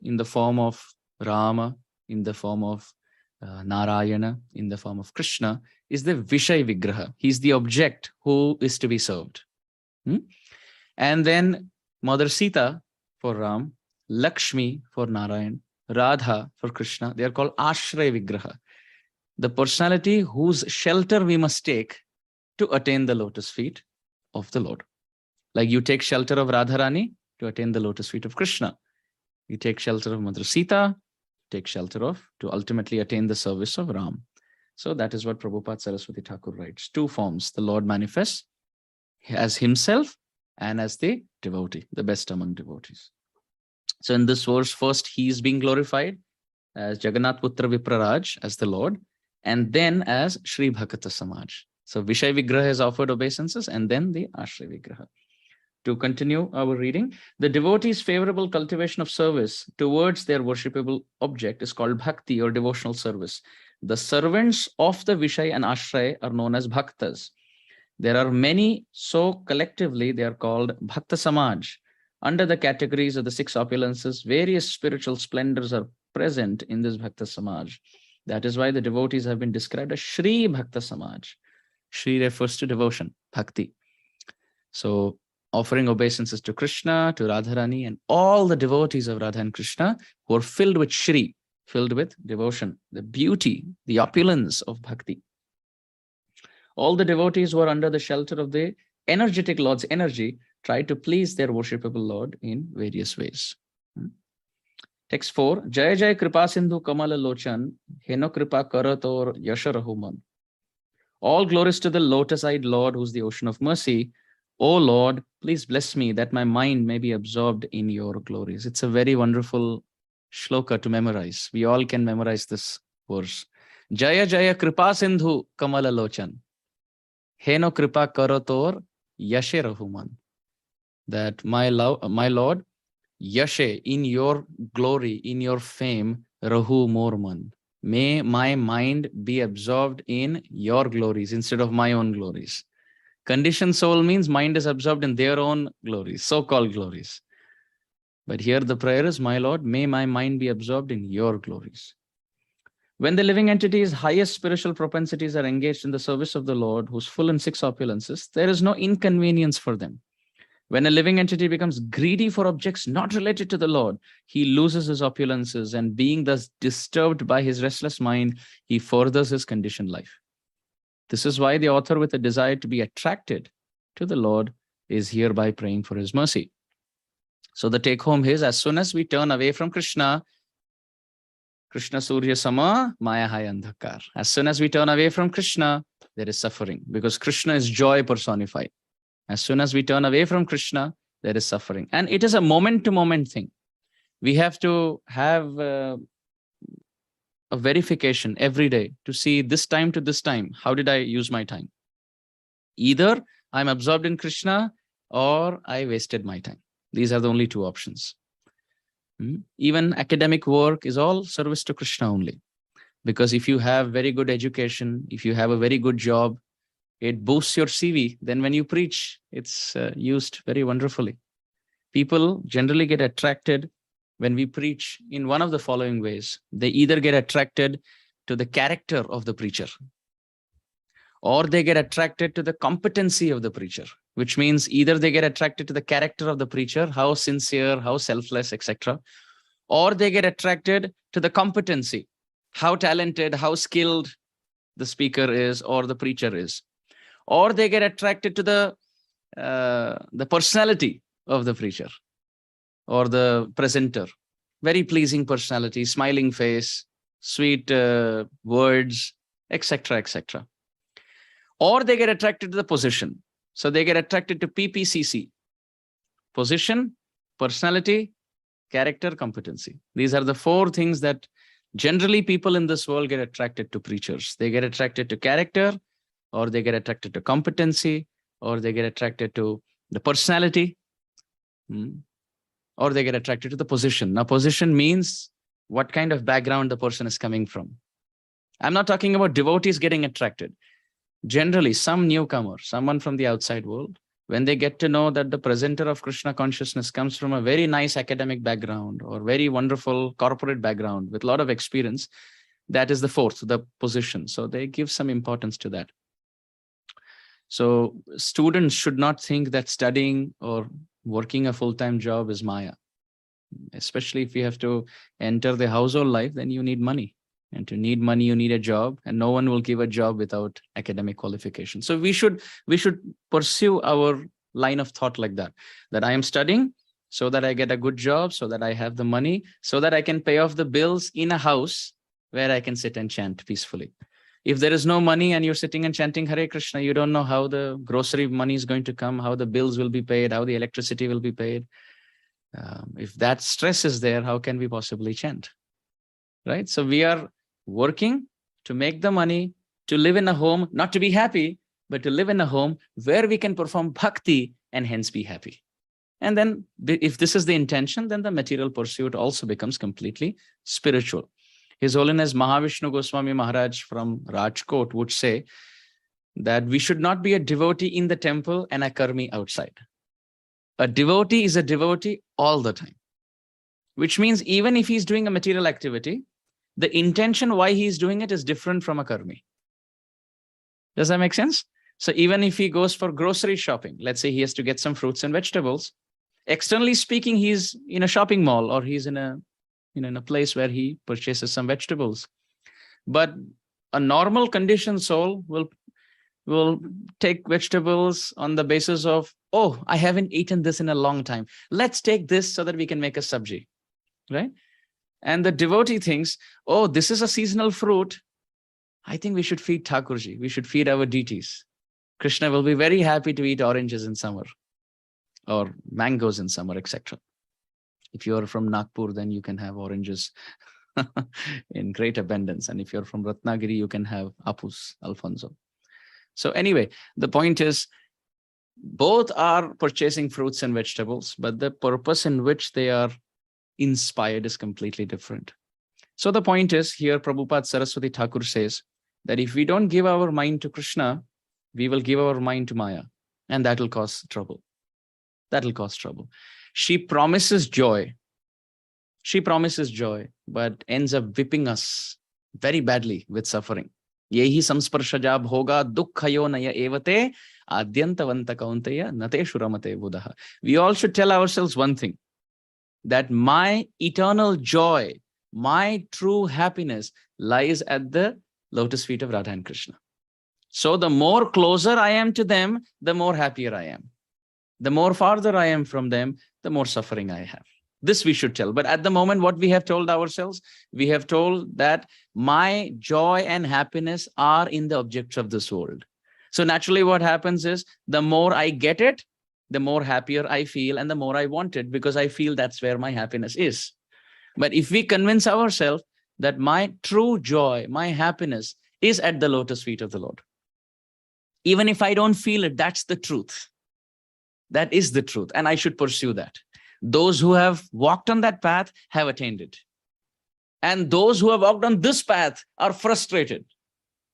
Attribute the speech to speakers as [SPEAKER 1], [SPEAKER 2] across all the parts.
[SPEAKER 1] in the form of Rama, in the form of Narayana, in the form of Krishna, is the Vishay Vigraha. He's the object who is to be served. And then Mother Sita for Ram, Lakshmi for Narayan, Radha for Krishna. They are called Ashray Vigraha, the personality whose shelter we must take to attain the lotus feet of the Lord. Like you take shelter of Radharani to attain the lotus feet of Krishna. You take shelter of Mother Sita, take shelter of to ultimately attain the service of Ram. So that is what Prabhupada Saraswati Thakur writes. Two forms. The Lord manifests as himself and as the devotee, the best among devotees. So in this verse, first he is being glorified as Jagannath Putra Vipraraj, as the Lord, and then as Sri Bhakata Samaj. So Vishay Vigraha is offered obeisances, and then the Ashray Vigraha. To continue our reading, the devotee's favorable cultivation of service towards their worshipable object is called bhakti, or devotional service. The servants of the Vishay and Ashray are known as bhaktas. There are many, so collectively they are called Bhakta Samaj. Under the categories of the six opulences, various spiritual splendors are present in this Bhakta Samaj. That is why the devotees have been described as Shri Bhakta Samaj. Shri refers to devotion, bhakti. So offering obeisances to Krishna, to Radharani, and all the devotees of Radha and Krishna who are filled with Shri, filled with devotion, the beauty, the opulence of bhakti. All the devotees who are under the shelter of the energetic Lord's energy try to please their worshipable Lord in various ways. Text 4. Jaya Jaya Kripa Sindhu Kamala Lochan, Heno Kripa Karator Yasharahuman. All glories to the lotus-eyed Lord, who is the ocean of mercy. O Lord, please bless me that my mind may be absorbed in your glories. It's a very wonderful shloka to memorize. We all can memorize this verse. Jaya Jaya Kripa Sindhu Kamala Lochan, Heno Kripa Karator Yashe Rahuman. That my Lord, Yashe, in your glory, in your fame, Rahu Morman. May my mind be absorbed in your glories instead of my own glories. Conditioned soul means mind is absorbed in their own glories, so-called glories. But here the prayer is, my Lord, may my mind be absorbed in your glories. When the living entity's highest spiritual propensities are engaged in the service of the Lord, who's full in six opulences, there is no inconvenience for them. When a living entity becomes greedy for objects not related to the Lord, he loses his opulences, and being thus disturbed by his restless mind, he furthers his conditioned life. This is why the author, with a desire to be attracted to the Lord, is hereby praying for his mercy. So the take home is, as soon as we turn away from Krishna, Krishna Surya Sama, Maya Hai Andhakar. As soon as we turn away from Krishna, there is suffering, because Krishna is joy personified. As soon as we turn away from Krishna, there is suffering. And it is a moment-to-moment thing. We have to have a verification every day to see this time to this time, how did I use my time? Either I'm absorbed in Krishna or I wasted my time. These are the only two options. Even academic work is all service to Krishna only. Because if you have very good education, if you have a very good job, it boosts your CV. Then when you preach, it's used very wonderfully. People generally get attracted when we preach in one of the following ways. They either get attracted to the character of the preacher, or they get attracted to the competency of the preacher, which means either they get attracted to the character of the preacher, how sincere, how selfless, etc., or they get attracted to the competency, how talented, how skilled the speaker is or the preacher is. Or they get attracted to the personality of the preacher or the presenter. Very pleasing personality, smiling face, sweet words, etc., etc. Or they get attracted to the position. So they get attracted to PPCC. Position, personality, character, competency. These are the four things that generally people in this world get attracted to preachers. They get attracted to character, or they get attracted to competency, or they get attracted to the personality, or they get attracted to the position. Now, position means what kind of background the person is coming from. I'm not talking about devotees getting attracted. Generally, some newcomer, someone from the outside world, when they get to know that the presenter of Krishna consciousness comes from a very nice academic background or very wonderful corporate background with a lot of experience, that is the fourth, the position. So they give some importance to that. So students should not think that studying or working a full-time job is Maya. Especially if you have to enter the household life, then you need money. And to need money, you need a job, and no one will give a job without academic qualification. So we should pursue our line of thought like that, that I am studying so that I get a good job, so that I have the money, so that I can pay off the bills in a house where I can sit and chant peacefully. If there is no money and you're sitting and chanting Hare Krishna, you don't know how the grocery money is going to come, how the bills will be paid, how the electricity will be paid. If that stress is there, how can we possibly chant? Right? So we are working to make the money, to live in a home, not to be happy, but to live in a home where we can perform bhakti and hence be happy. And then if this is the intention, then the material pursuit also becomes completely spiritual. His Holiness Mahavishnu Goswami Maharaj from Rajkot would say that we should not be a devotee in the temple and a karmi outside. A devotee is a devotee all the time, which means even if he's doing a material activity, the intention why he's doing it is different from a karmi. Does that make sense? So even if he goes for grocery shopping, let's say he has to get some fruits and vegetables, externally speaking, he's in a shopping mall or he's in a place where he purchases some vegetables. But a normal conditioned soul will take vegetables on the basis of, oh, I haven't eaten this in a long time. Let's take this so that we can make a sabji, right? And the devotee thinks, oh, this is a seasonal fruit. I think we should feed Thakurji. We should feed our deities. Krishna will be very happy to eat oranges in summer or mangoes in summer, etc. If you're from Nagpur, then you can have oranges in great abundance. And if you're from Ratnagiri, you can have Apus, Alfonso. So anyway, the point is, both are purchasing fruits and vegetables, but the purpose in which they are inspired is completely different. So the point is, here Prabhupada Saraswati Thakur says that if we don't give our mind to Krishna, we will give our mind to Maya, and that will cause trouble. That will cause trouble. She promises joy. She promises joy, but ends up whipping us very badly with suffering. Yehi samsparshajab hoga dukkhayo naya evate adyantavanta kaunteya nate shuramate buddha. We all should tell ourselves one thing, that my eternal joy, my true happiness lies at the lotus feet of Radha and Krishna. So the more closer I am to them, the more happier I am. The more farther I am from them, the more suffering I have. This we should tell. But at the moment, what we have told ourselves, we have told that my joy and happiness are in the objects of this world. So naturally what happens is, the more I get it, the more happier I feel and the more I want it, because I feel that's where my happiness is. But if we convince ourselves that my true joy, my happiness is at the lotus feet of the Lord, even if I don't feel it, that's the truth. That is the truth, and I should pursue that. Those who have walked on that path have attained it. And those who have walked on this path are frustrated.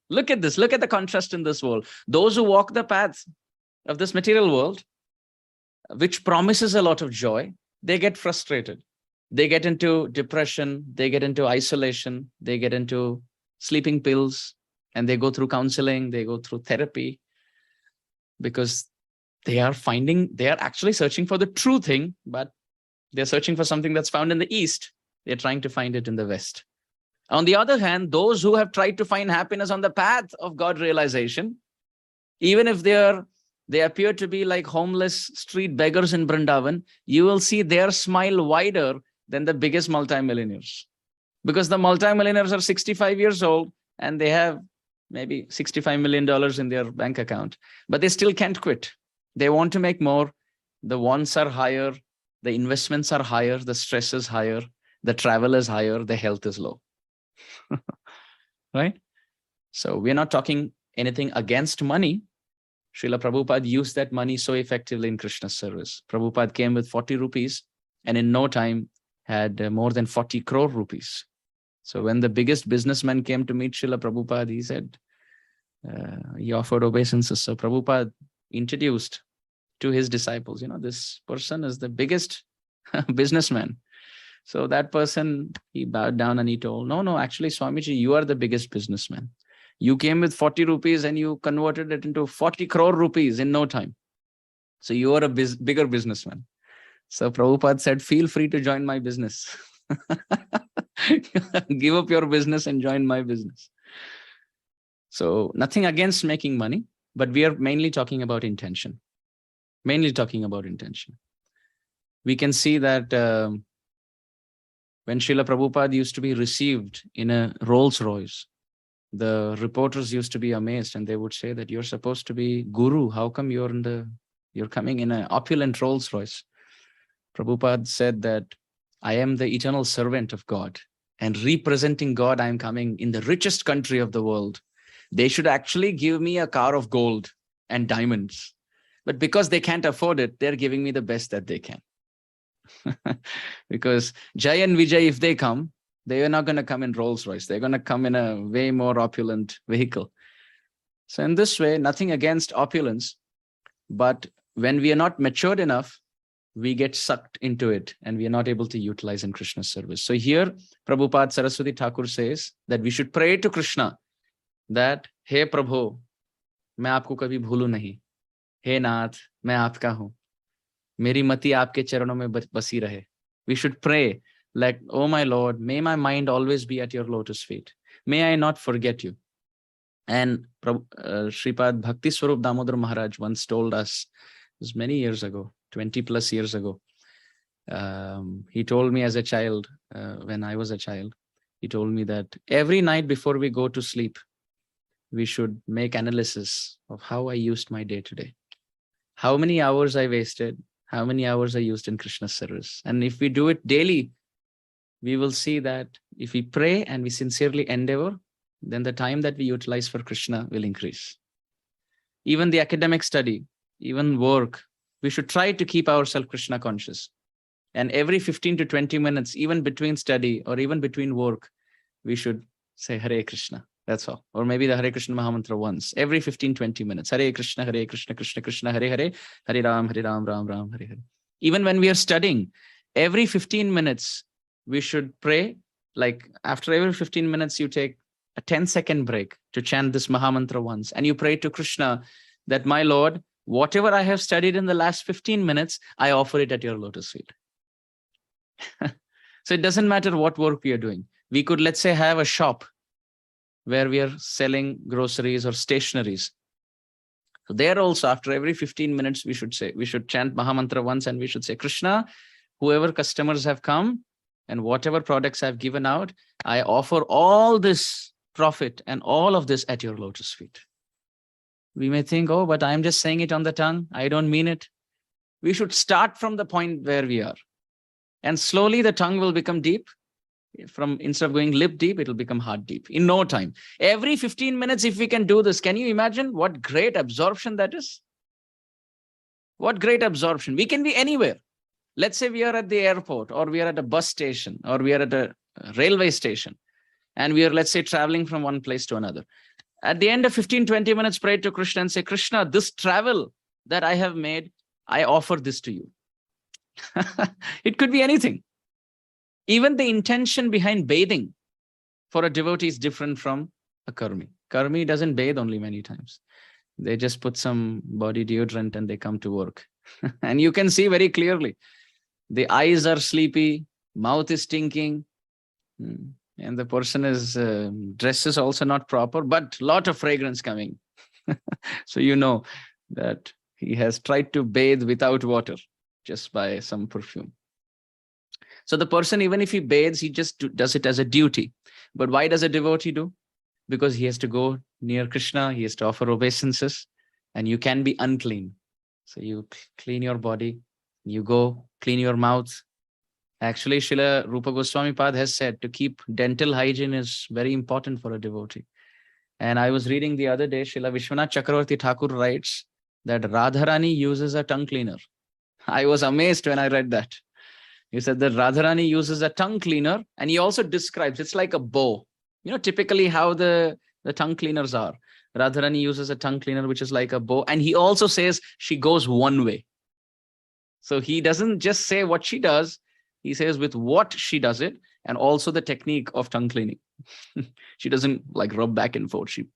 [SPEAKER 1] Look at this. Look at the contrast in this world. Those who walk the path of this material world, which promises a lot of joy, they get frustrated. They get into depression. They get into isolation. They get into sleeping pills, and they go through counseling. They go through therapy, because they are actually searching for the true thing, but they're searching for something that's found in the East. They're trying to find it in the West. On the other hand, those who have tried to find happiness on the path of God realization, even if they appear to be like homeless street beggars in Vrindavan, you will see their smile wider than the biggest multimillionaires. Because the multimillionaires are 65 years old and they have maybe $65 million in their bank account, but they still can't quit. They want to make more. The wants are higher. The investments are higher. The stress is higher. The travel is higher. The health is low. Right? So we're not talking anything against money. Srila Prabhupada used that money so effectively in Krishna's service. Prabhupada came with 40 rupees and in no time had more than 40 crore rupees. So when the biggest businessman came to meet Srila Prabhupada, he said, he offered obeisances. So Prabhupada introduced to his disciples, this person is the biggest businessman. So that person, he bowed down and he told, no, actually, Swamiji, you are the biggest businessman. You came with 40 rupees and you converted it into 40 crore rupees in no time. So you are a bigger businessman. So Prabhupada said, feel free to join my business. Give up your business and join my business. So nothing against making money, but we are mainly talking about intention. Mainly talking about intention. We can see that when Srila Prabhupada used to be received in a Rolls Royce, the reporters used to be amazed and they would say that you're supposed to be guru. How come you're coming in an opulent Rolls Royce? Prabhupada said that I am the eternal servant of God, and representing God, I am coming in the richest country of the world. They should actually give me a car of gold and diamonds. But because they can't afford it, they're giving me the best that they can. Because Jay and Vijay, if they come, they are not going to come in Rolls Royce. They're going to come in a way more opulent vehicle. So in this way, nothing against opulence, but when we are not matured enough, we get sucked into it and we are not able to utilize in Krishna's service. So here, Prabhupada Saraswati Thakur says that we should pray to Krishna that, Hey Prabhu, मैं आपको कभी भूलूं नहीं. हे नाथ, मैं आपका हूं. मेरी मति आपके चरणों में बसी रहे. We should pray like, oh my Lord, may my mind always be at your lotus feet. May I not forget you. And Sripad Bhakti Swarup Damodar Maharaj once told us, it was many years ago, 20 plus years ago. He told me as a child, when I was a child, he told me that every night before we go to sleep, we should make analysis of how I used my day today. How many hours I wasted, how many hours I used in Krishna's service. And if we do it daily, we will see that if we pray and we sincerely endeavor, then the time that we utilize for Krishna will increase. Even the academic study, even work, we should try to keep ourselves Krishna conscious. And every 15 to 20 minutes, even between study or even between work, we should say Hare Krishna. That's all. Or maybe the Hare Krishna Mahamantra once, every 15, 20 minutes. Hare Krishna, Krishna Krishna, Hare Hare, Hare Ram, Ram Ram, Hare Hare. Even when we are studying, every 15 minutes, we should pray. Like after every 15 minutes, you take a 10-second break to chant this Mahamantra once. And you pray to Krishna that, my Lord, whatever I have studied in the last 15 minutes, I offer it at your lotus feet. So it doesn't matter what work we are doing. We could, let's say, have a shop where we are selling groceries or stationaries. So there also, after every 15 minutes, we should chant Mahamantra once and we should say, Krishna, whoever customers have come and whatever products I've given out, I offer all this profit and all of this at your lotus feet. We may think, oh, but I'm just saying it on the tongue. I don't mean it. We should start from the point where we are. And slowly the tongue will become deep. Instead of going lip deep, it will become heart deep in no time. Every 15 minutes, if we can do this, can you imagine what great absorption that is? What great absorption. We can be anywhere. Let's say we are at the airport, or we are at a bus station, or we are at a railway station, and we are, let's say, traveling from one place to another. At the end of 15, 20 minutes, pray to Krishna and say, Krishna, this travel that I have made, I offer this to you. It could be anything. Even the intention behind bathing for a devotee is different from a karmi. Karmi doesn't bathe only many times. They just put some body deodorant and they come to work. And you can see very clearly, the eyes are sleepy, mouth is stinking, and the person is dress is also not proper, but lot of fragrance coming. So you know that he has tried to bathe without water, just by some perfume. So the person, even if he bathes, he just does it as a duty. But why does a devotee do? Because he has to go near Krishna, he has to offer obeisances, and you can be unclean. So you clean your body, you go clean your mouth. Actually, Srila Rupa Goswami Pad has said to keep dental hygiene is very important for a devotee. And I was reading the other day, Srila Vishwanath Chakravarti Thakur writes that Radharani uses a tongue cleaner. I was amazed when I read that. He said that Radharani uses a tongue cleaner, and he also describes it's like a bow. You know, typically how the tongue cleaners are. Radharani uses a tongue cleaner, which is like a bow. And he also says she goes one way. So he doesn't just say what she does, he says with what she does it, and also the technique of tongue cleaning. She doesn't like rub back and forth, she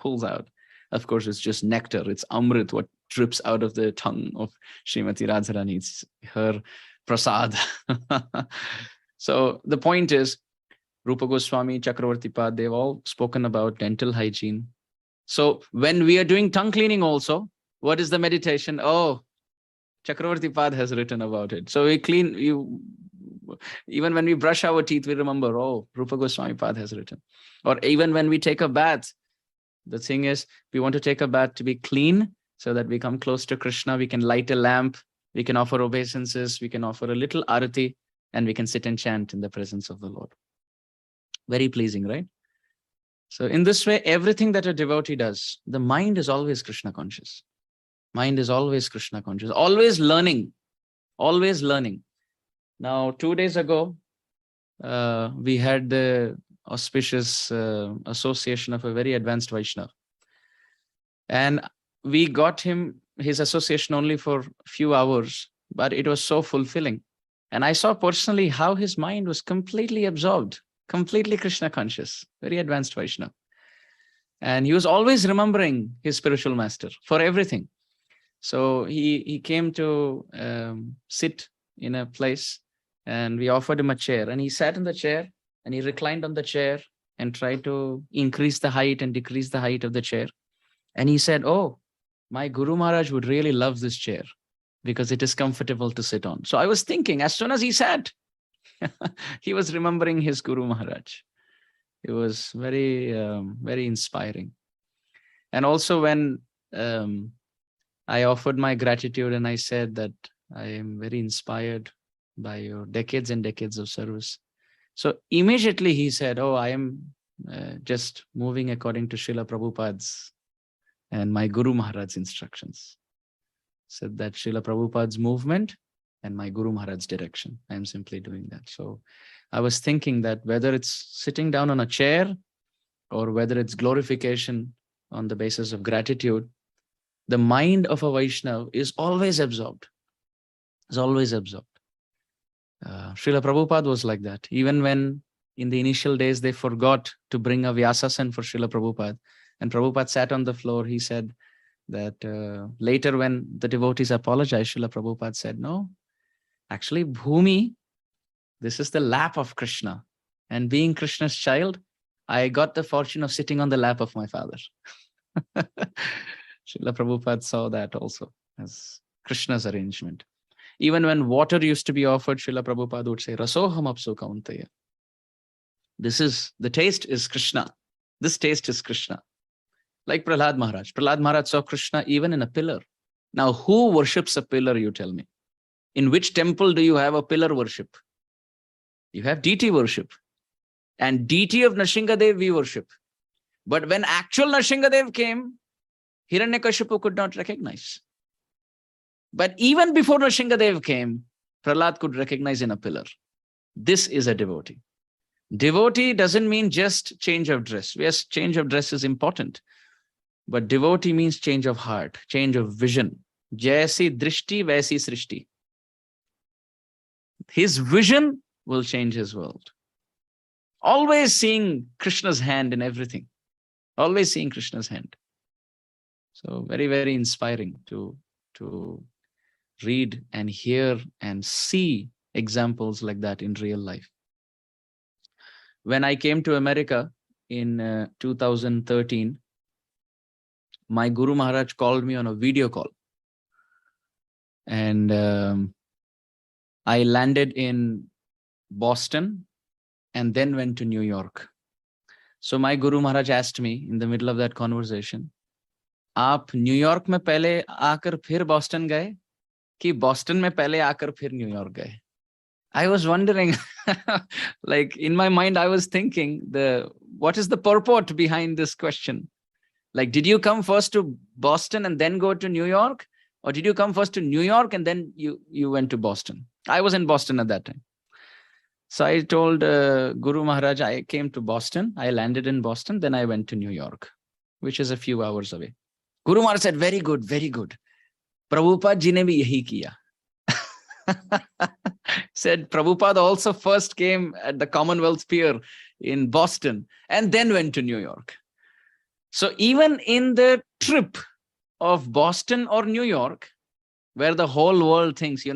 [SPEAKER 1] pulls out. Of course, it's just nectar, it's Amrit, what drips out of the tongue of Srimati Radharani. It's her prasad. So the point is, Rupa Goswami, Chakravarti Pad, they've all spoken about dental hygiene. So when we are doing tongue cleaning also, what is the meditation? Oh, Chakravarti Pad has written about it. So we clean, even when we brush our teeth, we remember, oh, Rupa Goswami Pad has written. Or even when we take a bath, the thing is, we want to take a bath to be clean so that we come close to Krishna. We can light a lamp, we can offer obeisances, we can offer a little arati, and we can sit and chant in the presence of the Lord. Very pleasing, right? So in this way, everything that a devotee does, the mind is always Krishna conscious. Mind is always Krishna conscious, always learning, always learning. Now, 2 days ago, we had the auspicious association of a very advanced Vaishnava. And we got his association only for a few hours, but it was so fulfilling. And I saw personally how his mind was completely absorbed, completely Krishna conscious, very advanced Vaishnava. And he was always remembering his spiritual master for everything. So he came to sit in a place, and we offered him a chair, and he sat in the chair and he reclined on the chair and tried to increase the height and decrease the height of the chair. And he said, oh, my Guru Maharaj would really love this chair because it is comfortable to sit on. So I was thinking, as soon as he sat, he was remembering his Guru Maharaj. It was very, very inspiring. And also when I offered my gratitude and I said that I am very inspired by your decades and decades of service. So immediately he said, oh, I am just moving according to Srila Prabhupada's and my Guru Maharaj's instructions. Said that Srila Prabhupada's movement and my Guru Maharaj's direction. I am simply doing that. So I was thinking that whether it's sitting down on a chair or whether it's glorification on the basis of gratitude, the mind of a Vaishnava is always absorbed. Is always absorbed. Srila Prabhupada was like that. Even when in the initial days they forgot to bring a Vyasasan for Srila Prabhupada, and Prabhupada sat on the floor, he said that later when the devotees apologized, Srila Prabhupada said, no, actually Bhumi, this is the lap of Krishna. And being Krishna's child, I got the fortune of sitting on the lap of my father. Srila Prabhupada saw that also as Krishna's arrangement. Even when water used to be offered, Srila Prabhupada would say, Rasoham apsu kauntaya. This is, the taste is Krishna. This taste is Krishna. Like Prahlad Maharaj. Prahlad Maharaj saw Krishna even in a pillar. Now, who worships a pillar, you tell me? In which temple do you have a pillar worship? You have deity worship. And deity of Nrsingadev we worship. But when actual Nrsingadev came, Hiranyakashipu could not recognize. But even before Nrsingadev came, Prahlad could recognize in a pillar. This is a devotee. Devotee doesn't mean just change of dress. Yes, change of dress is important. But devotee means change of heart, change of vision. Jaisi drishti, vaisi srishti. His vision will change his world. Always seeing Krishna's hand in everything. Always seeing Krishna's hand. So very, very inspiring to read and hear and see examples like that in real life. When I came to America in 2013, my Guru Maharaj called me on a video call. And I landed in Boston and then went to New York. So my Guru Maharaj asked me in the middle of that conversation, आप New York में पहले आकर फिर Boston गए कि Boston में पहले आकर फिर न्यूयॉर्क गए? I was wondering, like in my mind, I was thinking, what is the purport behind this question? Like, did you come first to Boston and then go to New York? Or did you come first to New York and then you went to Boston? I was in Boston at that time. So I told Guru Maharaj, I came to Boston. I landed in Boston. Then I went to New York, which is a few hours away. Guru Maharaj said, very good, very good. Prabhupada ji ne bhi yahi kiya. Said Prabhupada also first came at the Commonwealth Pier in Boston and then went to New York. So even in the trip of Boston or New York, where the whole world thinks,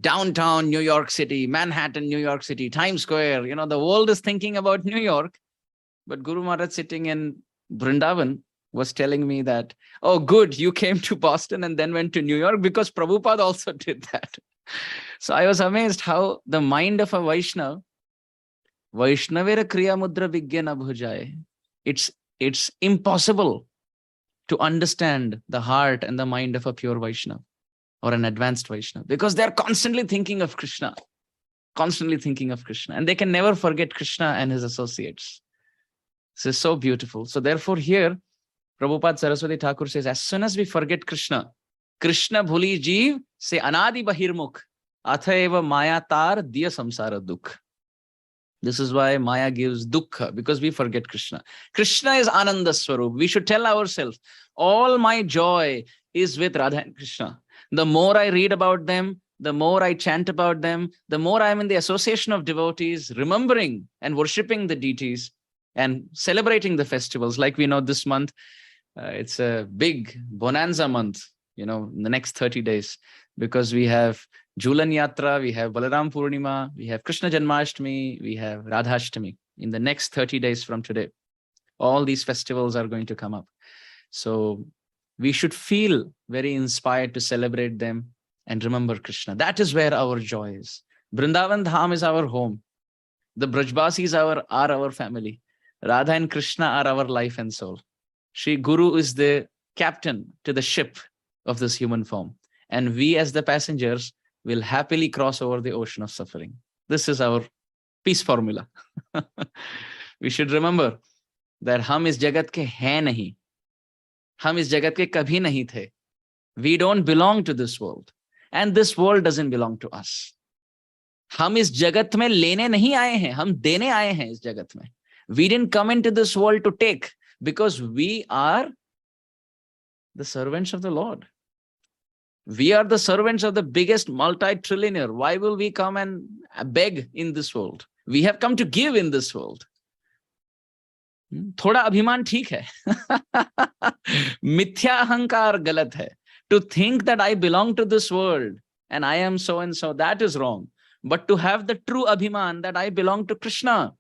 [SPEAKER 1] downtown New York City, Manhattan, New York City, Times Square, the world is thinking about New York. But Guru Maharaj sitting in Vrindavan was telling me that, oh, good, you came to Boston and then went to New York, because Prabhupada also did that. So I was amazed how the mind of a Vaishnava, Vaishnavera Kriya Mudra Vigya na bhujaye. It's impossible to understand the heart and the mind of a pure Vaishnava or an advanced Vaishnava, because they're constantly thinking of Krishna, and they can never forget Krishna and his associates. This is so beautiful. So therefore here, Prabhupada Saraswati Thakur says, as soon as we forget Krishna, Krishna bhuli jeev se anadi bahirmukh, athaeva maya tar diya samsara dukh. This is why Maya gives dukkha, because we forget Krishna. Krishna is Ananda Swarup. We should tell ourselves, all my joy is with Radha and Krishna. The more I read about them, the more I chant about them, the more I am in the association of devotees, remembering and worshipping the deities and celebrating the festivals. Like we know this month, it's a big bonanza month, in the next 30 days, because we have Jhulan Yatra, we have Balaram Purnima, we have Krishna Janmashtami, we have Radhashtami. In the next 30 days from today, all these festivals are going to come up. So we should feel very inspired to celebrate them and remember Krishna. That is where our joy is. Vrindavan Dham is our home. The Brajbasis are our family. Radha and Krishna are our life and soul. Shri Guru is the captain to the ship of this human form. And we as the passengers will happily cross over the ocean of suffering. This is our peace formula. We should remember that hum is jagat ke hai nahi. Hum is jagat ke kabhi nahi the. We don't belong to this world. And this world doesn't belong to us. Hum is jagat mein lene nahi aaye hain. Hum dene aaye hain is jagat mein. We didn't come into this world to take, because we are the servants of the Lord. We are the servants of the biggest multi-trillionaire. Why will we come and beg in this world? We have come to give in this world. Thoda abhiman theek hai. Mithya ahankar galat hai. To think that I belong to this world and I am so and so, that is wrong. But to have the true abhiman that I belong to Krishna,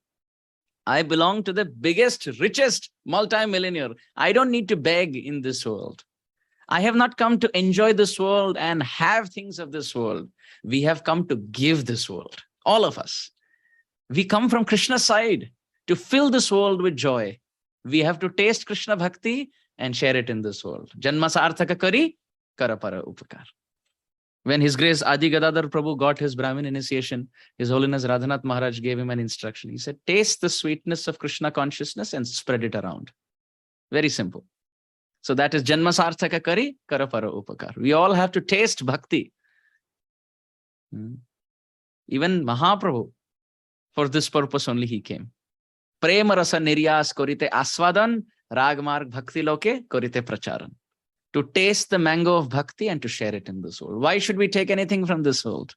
[SPEAKER 1] I belong to the biggest, richest multi-millionaire. I don't need to beg in this world. I have not come to enjoy this world and have things of this world. We have come to give this world, all of us. We come from Krishna's side to fill this world with joy. We have to taste Krishna Bhakti and share it in this world. Janma sarthaka kari, karapara upakar. When His Grace Adi Gadadhar Prabhu got his Brahmin initiation, His Holiness Radhanath Maharaj gave him an instruction. He said, taste the sweetness of Krishna consciousness and spread it around. Very simple. So that is Janma Sarthaka Kari, Karapara Upakar. We all have to taste bhakti. Even Mahaprabhu, for this purpose only he came. Prema rasa niryas korite aswadan, ragmarg bhakti loke korite pracharan. To taste the mango of bhakti and to share it in this world. Why should we take anything from this world?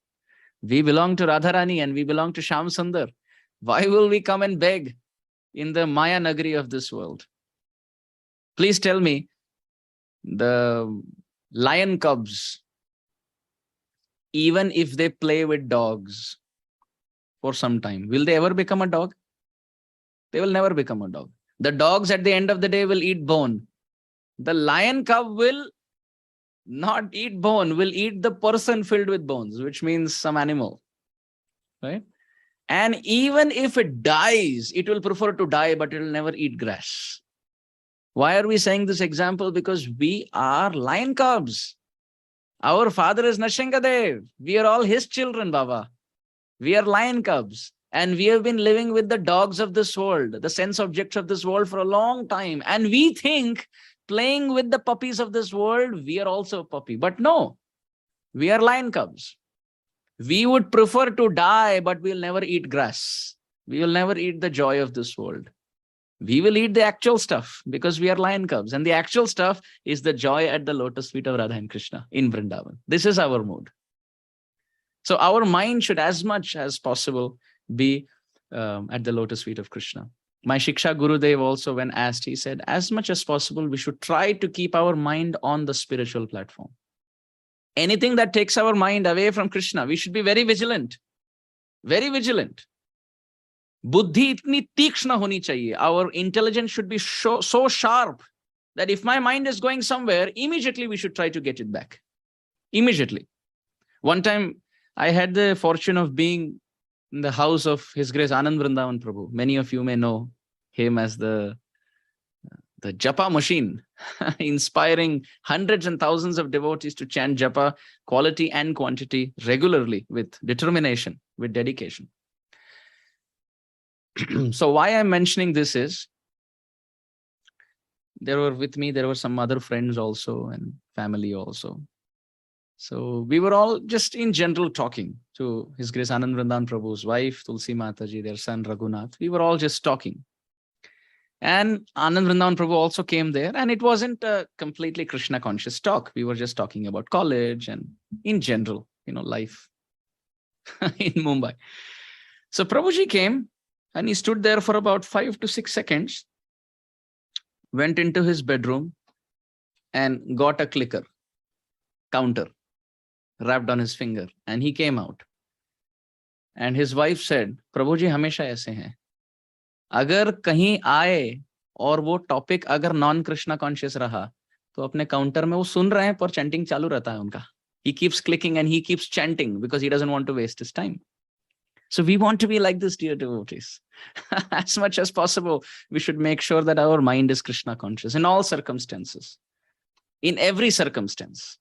[SPEAKER 1] We belong to Radharani and we belong to Shyam Sundar. Why will we come and beg in the Maya Nagari of this world? Please tell me, the lion cubs, even if they play with dogs for some time, will they ever become a dog? They will never become a dog. The dogs at the end of the day will eat bone. The lion cub will not eat bone, will eat the person filled with bones, which means some animal, right? And even if it dies, it will prefer to die, but it will never eat grass. Why are we saying this example? Because we are lion cubs. Our father is Nashingadev. We are all his children, Baba. We are lion cubs. And we have been living with the dogs of this world, the sense objects of this world for a long time. And we think playing with the puppies of this world, we are also a puppy. But no, we are lion cubs. We would prefer to die, but we'll never eat grass. We will never eat the joy of this world. We will eat the actual stuff because we are lion cubs. And the actual stuff is the joy at the lotus feet of Radha and Krishna in Vrindavan. This is our mood. So our mind should as much as possible be at the lotus feet of Krishna. My Shiksha Gurudev also, when asked, he said, as much as possible, we should try to keep our mind on the spiritual platform. Anything that takes our mind away from Krishna, we should be very vigilant. Very vigilant. Buddhi itni tikshna honi chahiye. Our intelligence should be so sharp that if my mind is going somewhere, immediately we should try to get it back. Immediately. One time, I had the fortune of being in the house of His Grace Anand Vrindavan Prabhu. Many of you may know him as the japa machine, inspiring hundreds and thousands of devotees to chant japa, quality and quantity, regularly, with determination, with dedication. So why I'm mentioning this is, there were some other friends also and family also. So we were all just in general talking to His Grace Anand Vrindavan Prabhu's wife, Tulsi Mataji, their son Raghunath. We were all just talking. And Anand Vrindavan Prabhu also came there, and it wasn't a completely Krishna conscious talk. We were just talking about college and in general, life in Mumbai. So Prabhuji came and he stood there for about 5 to 6 seconds, went into his bedroom and got a clicker, counter, wrapped on his finger, and he came out. And his wife said, Prabhuji hamesha aise hain. अगर कहीं आए और वो topic अगर non Krishna conscious रहा तो अपने counter में वो सुन रहे हैं पर चैंटिंग चालू रहता है उनका. He keeps clicking and he keeps chanting because he doesn't want to waste his time. So we want to be like this, dear devotees. As much as possible, we should make sure that our mind is Krishna conscious in all circumstances, in every circumstance.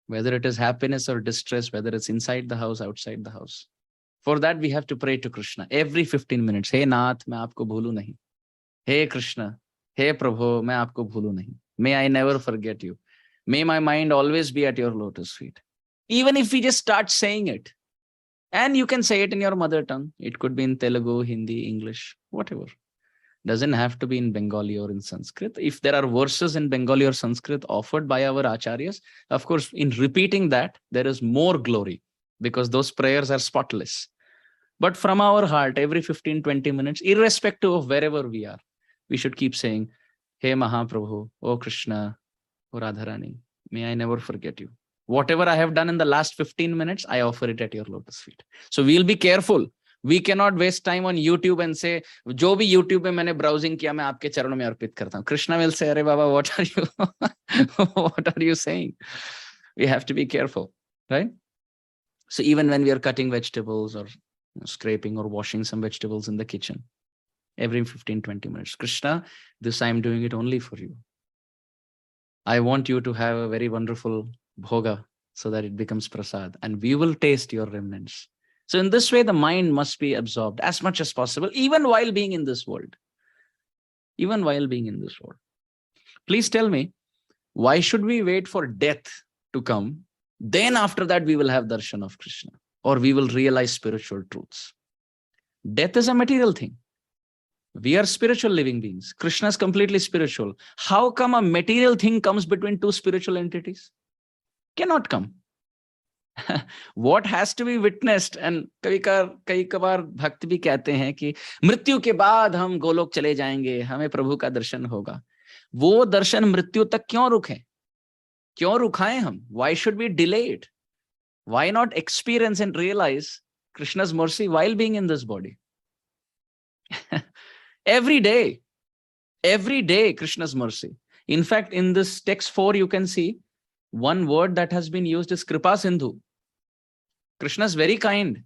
[SPEAKER 1] Whether it is happiness or distress, whether it's inside the house, outside the house. For that, we have to pray to Krishna every 15 minutes. Hey Nath, मैं आपको भूलूं नहीं. Hey Krishna, hey Prabhu, मैं आपको भूलूं नहीं. May I never forget you. May my mind always be at your lotus feet. Even if we just start saying it, and you can say it in your mother tongue. It could be in Telugu, Hindi, English, whatever. Doesn't have to be in Bengali or in Sanskrit. If there are verses in Bengali or Sanskrit offered by our acharyas, of course, in repeating that, there is more glory because those prayers are spotless. But from our heart, every 15, 20 minutes, irrespective of wherever we are, we should keep saying, Hey Mahaprabhu, O Krishna, O Radharani, may I never forget you. Whatever I have done in the last 15 minutes, I offer it at your lotus feet. So we'll be careful. We cannot waste time on YouTube and say, जो भी YouTube में मैंने browsing किया, मैं आपके चरणों में अर्पित करता हूँ. Krishna will say, अरे बाबा, what are you saying? We have to be careful, right? So even when we are cutting vegetables or scraping or washing some vegetables in the kitchen, every 15, 20 minutes, Krishna, this I'm doing it only for you. I want you to have a very wonderful bhoga so that it becomes prasad, and we will taste your remnants. So in this way, the mind must be absorbed as much as possible, even while being in this world. Even while being in this world. Please tell me, why should we wait for death to come? Then after that, we will have darshan of Krishna, or we will realize spiritual truths. Death is a material thing. We are spiritual living beings. Krishna is completely spiritual. How come a material thing comes between two spiritual entities? Cannot come. What has to be witnessed, and कई कबार भक्त भी कहते हैं कि मृत्यु के बाद हम गोलोक चले जाएंगे, हमें प्रभु का दर्शन होगा. वो दर्शन मृत्यु तक क्यों रुके? क्यों रुकाएं हम? Why should we delay it? Why not experience and realize Krishna's mercy while being in this body? Every day, Krishna's mercy. In fact, in this text 4, you can see one word that has been used is Kripa Sindhu. Krishna is very kind,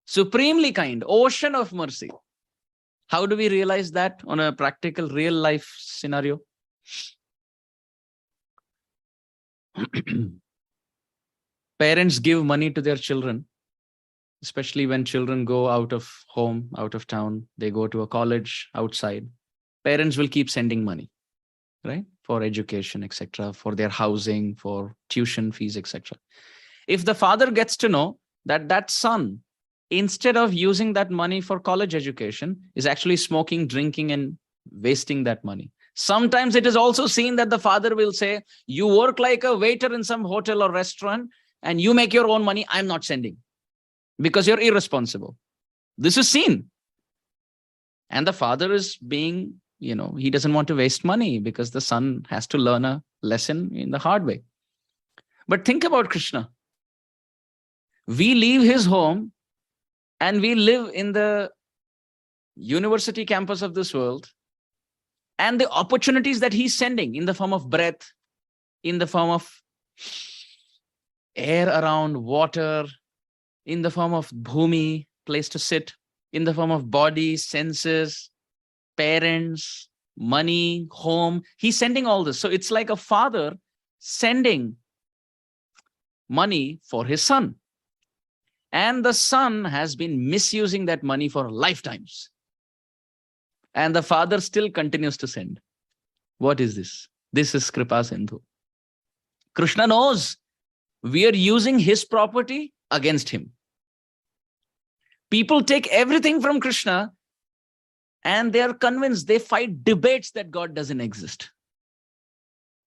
[SPEAKER 1] supremely kind, ocean of mercy. How do we realize that on a practical, real life scenario? Parents give money to their children, especially when children go out of home, out of town, they go to a college outside. Parents will keep sending money, right? For education, etc., for their housing, for tuition fees, etc. If the father gets to know that that son, instead of using that money for college education, is actually smoking, drinking, and wasting that money. Sometimes it is also seen that the father will say, you work like a waiter in some hotel or restaurant, and you make your own money, I'm not sending because you're irresponsible. This is seen. And the father is being, he doesn't want to waste money because the son has to learn a lesson in the hard way. But think about Krishna. We leave his home and we live in the university campus of this world, and the opportunities that he's sending in the form of breath, in the form of air around, water, in the form of bhumi, place to sit, in the form of body, senses, parents, money, home. He's sending all this. So it's like a father sending money for his son. And the son has been misusing that money for lifetimes. And the father still continues to send. What is this? This is Kripa Sindhu. Krishna knows we are using his property against him. People take everything from Krishna and they are convinced, they fight debates that God doesn't exist.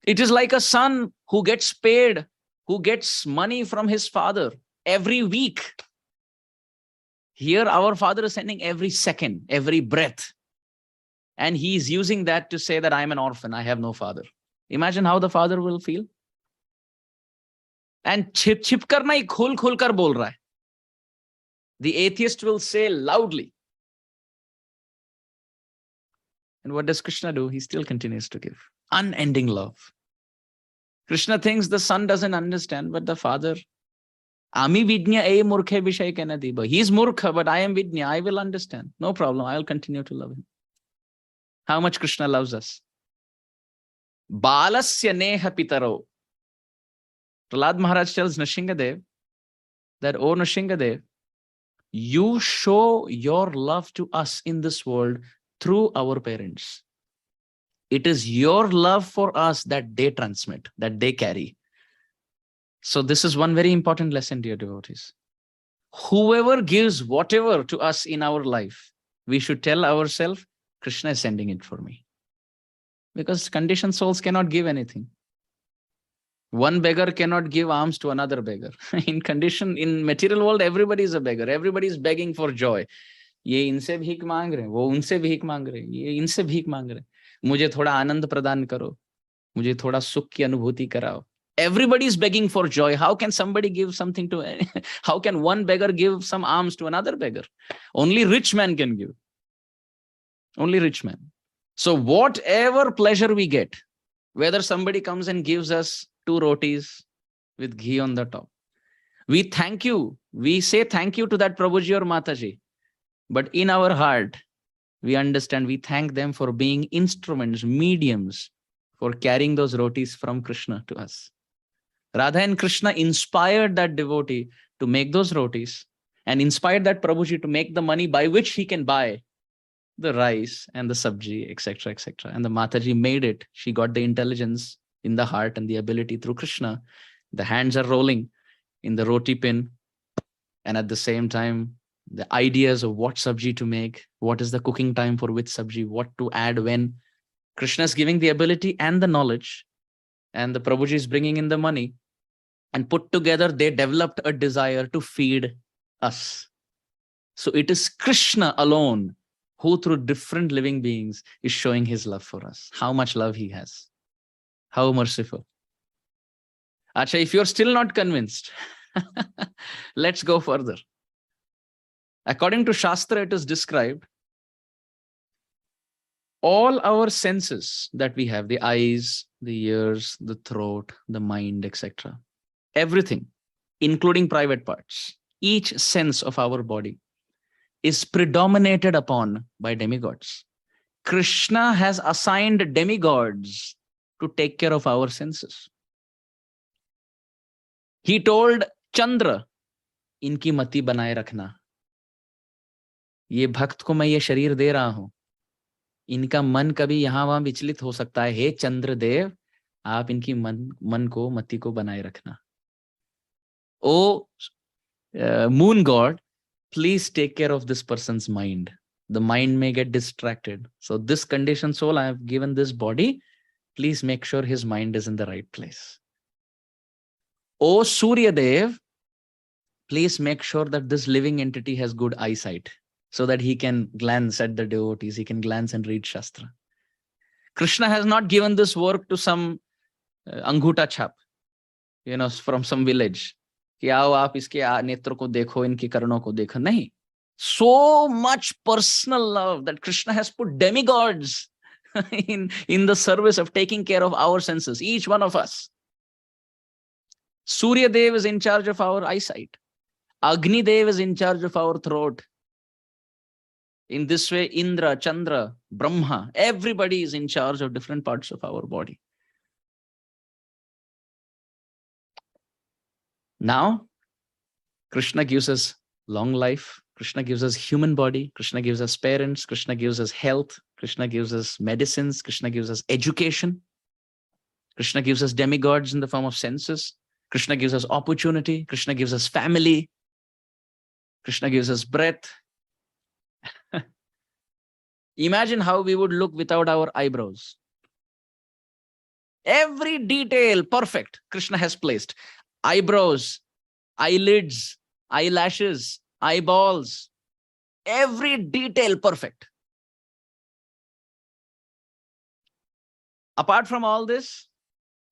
[SPEAKER 1] It is like a son who gets paid, who gets money from his father every week. Here, our father is sending every second, every breath. And he is using that to say that I'm an orphan, I have no father. Imagine how the father will feel. And chip kar nahi, khul kar bol raha hai. The atheist will say loudly. And what does Krishna do? He still continues to give. Unending love. Krishna thinks the son doesn't understand, but the father, Ami vidnya e murkhe vishay kena diba. He's murkha, but I am vidnya. I will understand. No problem. I will continue to love him. How much Krishna loves us. Balasya neha pitaro. Prahlad Maharaj tells Nrsingadev that, oh Nrsingadev, you show your love to us in this world through our parents. It is your love for us that they transmit, that they carry. So this is one very important lesson, dear devotees. Whoever gives whatever to us in our life, we should tell ourselves, Krishna is sending it for me. Because conditioned souls cannot give anything. One beggar cannot give alms to another beggar. In material world, everybody is a beggar. Everybody is begging for joy. ये इनसे भीख मांग रहे हैं, वो उनसे भीख मांग रहे हैं, ये इनसे भीख मांग रहे हैं. मुझे थोड़ा आनंद प्रदान करो, मुझे थोड़ा सुख की अनुभूति कराओ. Everybody is begging for joy. How can somebody give something to? How can one beggar give some alms to another beggar? Only rich man can give. Only rich man. So whatever pleasure we get, whether somebody comes and gives us 2 rotis with ghee on the top, we thank you. We say thank you to that Prabhuji or Mataji. But in our heart, we understand, we thank them for being instruments, mediums for carrying those rotis from Krishna to us. Radha and Krishna inspired that devotee to make those rotis and inspired that Prabhuji to make the money by which he can buy the rice and the sabji, etc., etc. And the Mataji made it. She got the intelligence in the heart and the ability through Krishna. The hands are rolling in the roti pin. And at the same time, the ideas of what sabji to make, what is the cooking time for which sabji, what to add when. Krishna is giving the ability and the knowledge, and the Prabhuji is bringing in the money. And put together, they developed a desire to feed us. So it is Krishna alone who through different living beings is showing his love for us. How much love he has. How merciful. Acha, if you're still not convinced, let's go further. According to Shastra, it is described, all our senses that we have, the eyes, the ears, the throat, the mind, etc., everything, including private parts, each sense of our body is predominated upon by demigods. Krishna has assigned demigods to take care of our senses. He told Chandra, इनकी मति बनाए रखना. ये भक्त को मैं ये शरीर दे रहा हूं. इनका मन कभी यहां वहां विचलित हो सकता है. हे चंद्रदेव, आप इनकी मन को, मति को बनाए रखना. Oh, moon god, please take care of this person's mind. The mind may get distracted. So this conditioned soul, I have given this body. Please make sure his mind is in the right place. O Surya Dev, please make sure that this living entity has good eyesight so that he can glance at the devotees, he can glance and read Shastra. Krishna has not given this work to some anghuta chap, from some village. कि आओ आप इसके नेत्र को देखो, इनकी करणों को देखो. नहीं. So much personal love that Krishna has put demigods in the service of taking care of our senses, each one of us. Surya Dev is in charge of our eyesight. Agni Dev is in charge of our throat. In this way, Indra, Chandra, Brahma, everybody is in charge of different parts of our body. Now, Krishna gives us long life. Krishna gives us human body. Krishna gives us parents. Krishna gives us health. Krishna gives us medicines. Krishna gives us education. Krishna gives us demigods in the form of senses. Krishna gives us opportunity. Krishna gives us family. Krishna gives us breath. Imagine how we would look without our eyebrows. Every detail perfect Krishna has placed. Eyebrows, eyelids, eyelashes, eyeballs, every detail perfect. Apart from all this,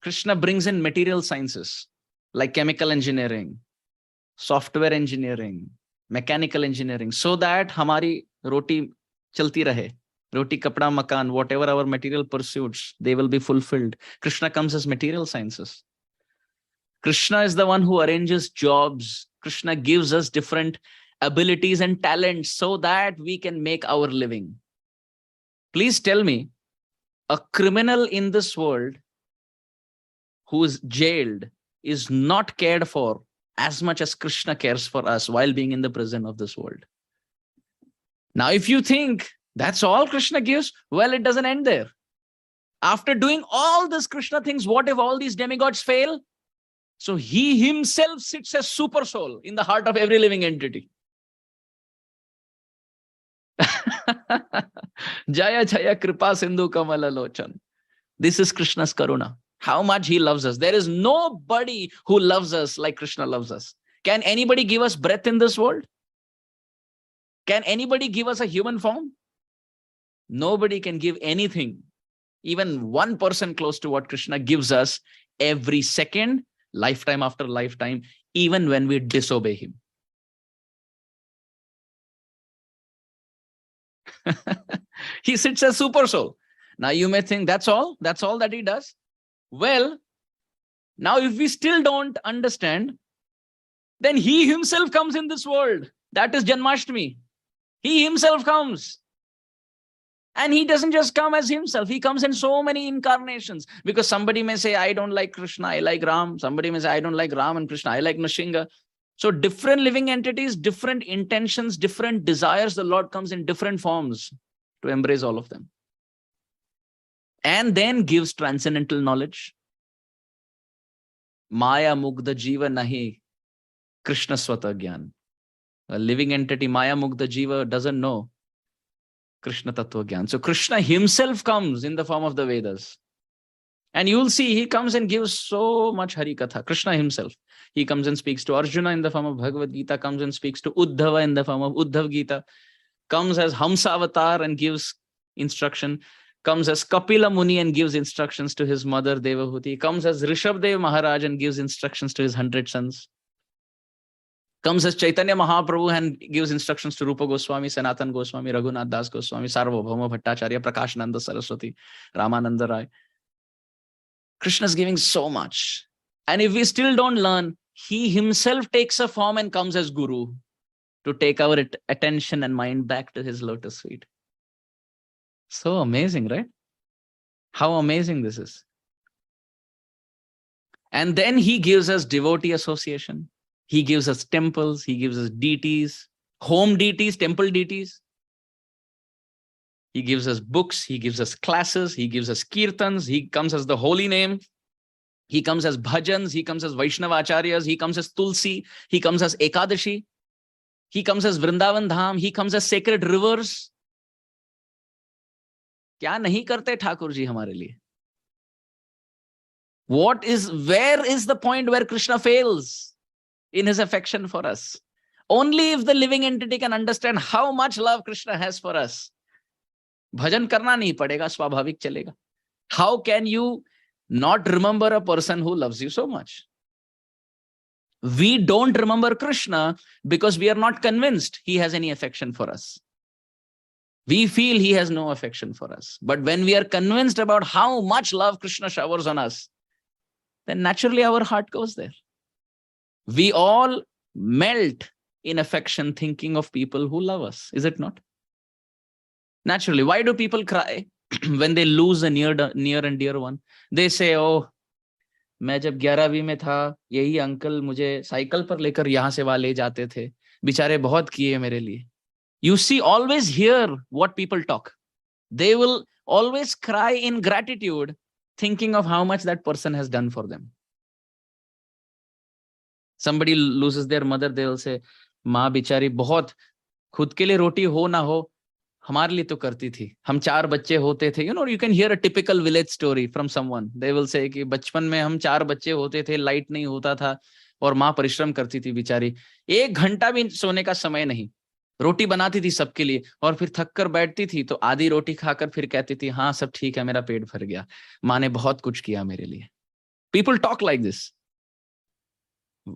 [SPEAKER 1] Krishna brings in material sciences like chemical engineering, software engineering, mechanical engineering, so that hamari roti chalti rahe. Roti, kapda, makan, whatever our material pursuits, they will be fulfilled. Krishna comes as material sciences. Krishna is the one who arranges jobs. Krishna gives us different abilities and talents so that we can make our living. Please tell me, a criminal in this world who is jailed is not cared for as much as Krishna cares for us while being in the prison of this world. Now, if you think that's all Krishna gives, well, it doesn't end there. After doing all this Krishna things, what if all these demigods fail? So he himself sits as super soul in the heart of every living entity. Jaya Jaya Kripa Sindhu Kamala Lochan. This is Krishna's Karuna. How much he loves us. There is nobody who loves us like Krishna loves us. Can anybody give us breath in this world? Can anybody give us a human form? Nobody can give anything, even 1% close to what Krishna gives us every second, lifetime after lifetime, even when we disobey him. He sits as super soul. Now you may think that's all that he does. Well, now if we still don't understand, then he himself comes in this world. That is Janmashtami. He himself comes. And he doesn't just come as himself. He comes in so many incarnations. Because somebody may say, I don't like Krishna, I like Ram. Somebody may say, I don't like Ram and Krishna, I like Nrsimha. So different living entities, different intentions, different desires, the Lord comes in different forms to embrace all of them. And then gives transcendental knowledge. Maya Mugdha Jiva Nahi Krishna Swata Gyan. A living entity, Maya Mugdha Jiva, doesn't know Krishna Tattva Gyan. So Krishna himself comes in the form of the Vedas. And you'll see he comes and gives so much Hari Katha. Krishna himself. He comes and speaks to Arjuna in the form of Bhagavad Gita, comes and speaks to Uddhava in the form of Uddhav Gita, comes as Hamsa Avatar and gives instruction, comes as Kapila Muni and gives instructions to his mother Devahuti, comes as Rishabdev Maharaj and gives instructions to his 100 sons, comes as Chaitanya Mahaprabhu and gives instructions to Rupa Goswami, Sanatan Goswami, Raghunath Das Goswami, Sarvabhauma Bhattacharya, Prakashananda Saraswati, Ramananda Rai. Krishna is giving so much. And if we still don't learn, he himself takes a form and comes as Guru to take our attention and mind back to his lotus feet. So amazing, right? How amazing this is. And then he gives us devotee association. He gives us temples. He gives us deities, home deities, temple deities. He gives us books. He gives us classes. He gives us kirtans. He comes as the holy name. He comes as bhajans. He comes as Vaishnava acharyas. He comes as Tulsi. He comes as Ekadashi. He comes as Vrindavan Dham. He comes as sacred rivers. क्या नहीं करते ठाकुर जी हमारे लिए? Where is the point where Krishna fails in his affection for us? Only if the living entity can understand how much love Krishna has for us. Bhajan karna nahi padega, swabhavik chalega. How can you not remember a person who loves you so much? We don't remember Krishna because we are not convinced he has any affection for us. We feel he has no affection for us. But when we are convinced about how much love Krishna showers on us, then naturally our heart goes there. We all melt in affection thinking of people who love us, is it not? Naturally, why do people cry when they lose a near and dear one? They say, oh, मैं जब 11वीं में था यही uncle मुझे cycle पर लेकर यहां से वहां ले जाते थे, बेचारे बहुत किए मेरे लिए. You see, always hear what people talk. They will always cry in gratitude, thinking of how much that person has done for them. Somebody loses their mother, they will say, माँ बेचारी बहुत खुद के लिए रोटी हो ना हो हमारे लिए तो करती थी, हम 4 बच्चे होते थे. You can hear a typical village story from someone. They will say कि बचपन में हम 4 बच्चे होते थे, लाइट नहीं होता था और माँ परिश्रम करती थी बेचारी, 1 घंटा भी सोने का समय नहीं, रोटी बनाती थी सबके लिए और फिर थक कर बैठती थी तो आधी रोटी खाकर फिर कहती थी हाँ सब ठीक है, मेरा पेट भर गया, माँ ने बहुत कुछ किया मेरे लिए. People talk like this.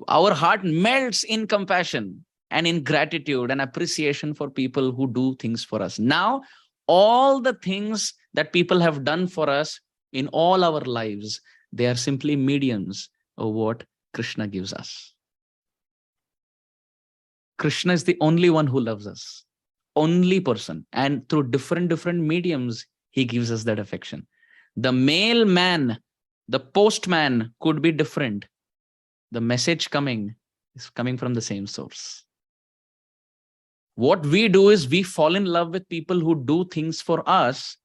[SPEAKER 1] Our heart melts in compassion and in gratitude and appreciation for people who do things for us. Now, all the things that people have done for us in all our lives, they are simply mediums of what Krishna gives us. Krishna is the only one who loves us, only person. And through different mediums, he gives us that affection. The mailman, the postman could be different. The message coming is coming from the same source. What we do is we fall in love with people who do things for us.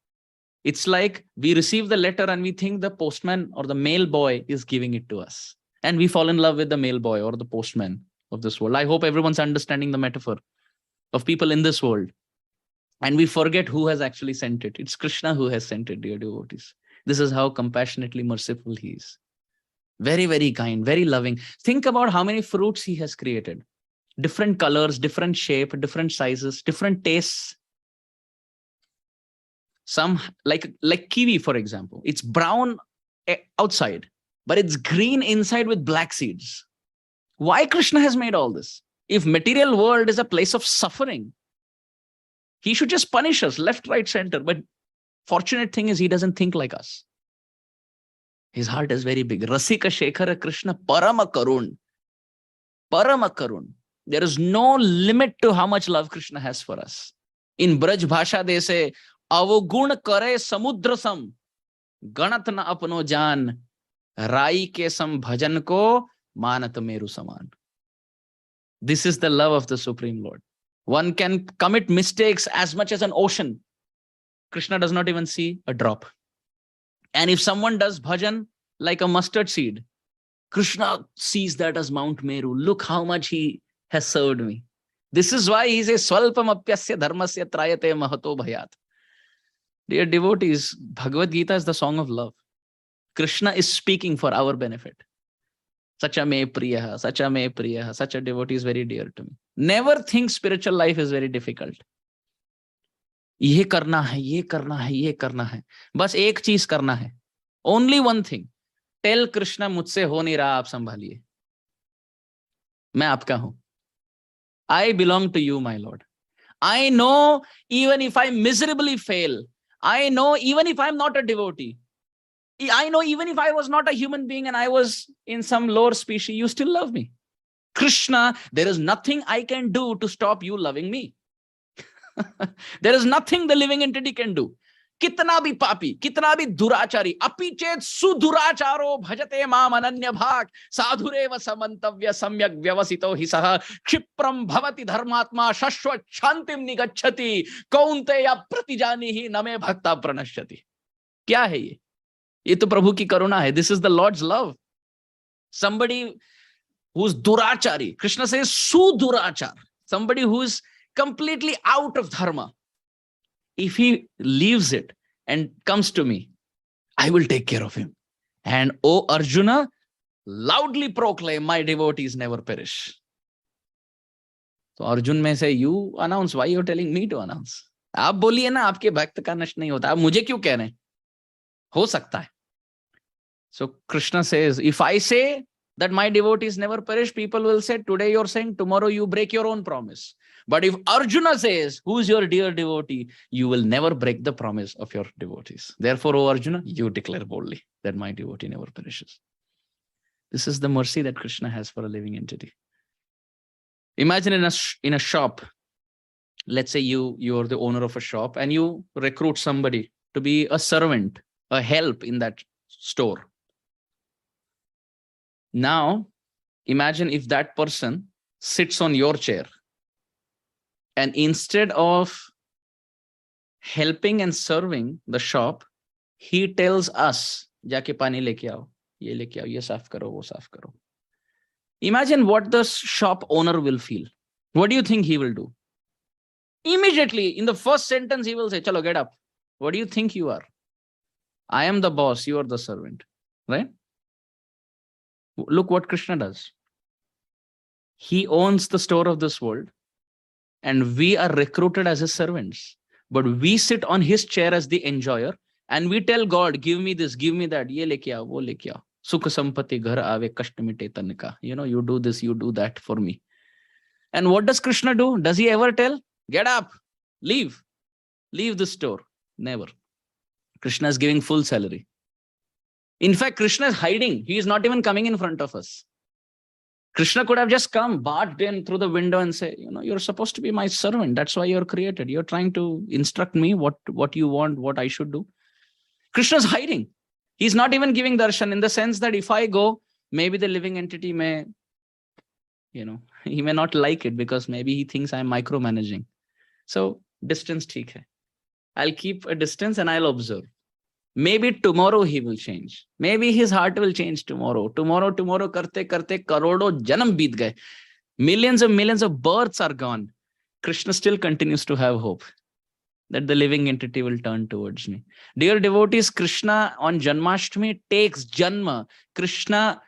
[SPEAKER 1] It's like we receive the letter and we think the postman or the mail boy is giving it to us. And we fall in love with the mail boy or the postman of this world. I hope everyone's understanding the metaphor of people in this world. And we forget who has actually sent it. It's Krishna who has sent it, dear devotees. This is how compassionately merciful he is. Very, very kind, very loving. Think about how many fruits he has created. Different colors, different shape, different sizes, different tastes. Some like kiwi, for example. It's brown outside, but it's green inside with black seeds. Why Krishna has made all this? If material world is a place of suffering, he should just punish us left, right, center. But fortunate thing is he doesn't think like us. His heart is very big. Rasika Shekhara Krishna Parama Karun. Parama Karun. There is no limit to how much love Krishna has for us. In Braj Bhasha, they say, Avagun kare samudra sam, ganat na apno jaan, rai ke sam bhajan ko manat meru saman. This is the love of the Supreme Lord. One can commit mistakes as much as an ocean. Krishna does not even see a drop. And if someone does bhajan like a mustard seed, Krishna sees that as Mount Meru. Look how much he has served me. This is why he says, Swalpam apyasya dharmasya trayate mahato bhayat. Dear devotees, Bhagavad Gita is the song of love. Krishna is speaking for our benefit. Sacha me priyaha, sacha me priyaha. Such a devotee is very dear to me. Never think spiritual life is very difficult. ये करना है, ये करना है, ये करना है. बस एक चीज करना है. Only one thing. Tell Krishna, मुझसे हो नहीं रहा, आप संभालिए. मैं आपका हूं. I belong to you, my Lord. I know even if I miserably fail, I know even if I'm not a devotee, I know even if I was not a human being and I was in some lower species, you still love me. Krishna, there is nothing I can do to stop you loving me. There is nothing the living entity can do. कितना भी पापी, कितना भी दुराचारी, अपि चेत सुदुराचारो भजते माम अनन्य भाग, साधुरेव समन्तव्य सम्यक व्यवसितो हि सह, क्षिप्रम भवति धर्मात्मा शाश्वत शांतिम निगच्छति, कौन्तेय प्रतिजानीहि न मे भक्ता प्रणश्यति. क्या है ये? ये तो प्रभु की करुणा है. This is the Lord's love. Somebody who's durachari, Krishna says sudurachar, somebody who is completely out of dharma. If he leaves it and comes to me, I will take care of him. And O Arjuna, loudly proclaim, my devotees never perish. So Arjun may say, you announce, why you're telling me to announce? आप बोलिए ना आपके भक्त का नष्ट नहीं होता, आप मुझे क्यों कह रहे हैं? हो सकता है. So Krishna says, if I say that my devotees never perish, people will say, today you're saying, tomorrow you break your own promise. But if Arjuna says, who's your dear devotee, you will never break the promise of your devotees. Therefore, O Arjuna, you declare boldly that my devotee never perishes. This is the mercy that Krishna has for a living entity. Imagine in a shop, let's say you're the owner of a shop and you recruit somebody to be a servant, a help in that store. Now, imagine if that person sits on your chair and instead of helping and serving the shop, he tells us, जाके पानी लेके आओ, ये लेके आओ, ये साफ करो, वो साफ करो. Imagine what the shop owner will feel. What do you think he will do? Immediately, in the first sentence, he will say, chalo, get up. What do you think you are? I am the boss, you are the servant, right? Look what Krishna does. He owns the store of this world and we are recruited as his servants. But we sit on his chair as the enjoyer and we tell God, give me this, give me that, ye leke aao, wo leke aao. Sukh sampati ghar aave kasht mite tan ka. You know, you do this, you do that for me. And what does Krishna do? Does he ever tell, get up, leave the store? Never. Krishna is giving full salary. In fact, Krishna is hiding. He is not even coming in front of us. Krishna could have just come, barged in through the window and say, you know, you're supposed to be my servant. That's why you're created. You're trying to instruct me what you want, what I should do. Krishna's hiding. He's not even giving darshan in the sense that if I go, maybe the living entity may, you know, he may not like it because maybe he thinks I'm micromanaging. So distance theek hai. I'll keep a distance and I'll observe. Maybe tomorrow he will change. Maybe his heart will change tomorrow. Tomorrow karte karte karodo janam beet gaye. Millions of births are gone. Krishna still continues to have hope that the living entity will turn towards me. Dear devotees, Krishna on Janmashtami takes janma. Krishna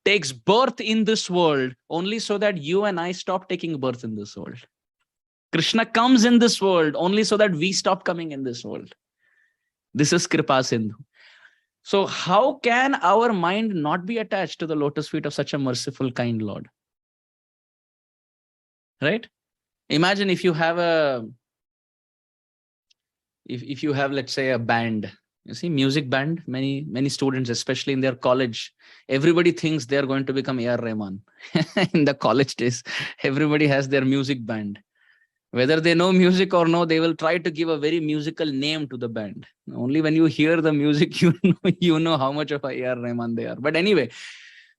[SPEAKER 1] takes birth in this world only so that you and I stop taking birth in this world. Krishna comes in this world only so that we stop coming in this world. This is Kripa Sindhu. So how can our mind not be attached to the lotus feet of such a merciful, kind Lord? Right? Imagine if you have let's say a band, you see, music band, many students, especially in their college, everybody thinks they're going to become A.R. Rahman. In the college days, everybody has their music band. Whether they know music or no, they will try to give a very musical name to the band. Only when you hear the music, you know how much of a A.R. Rahman they are. But anyway,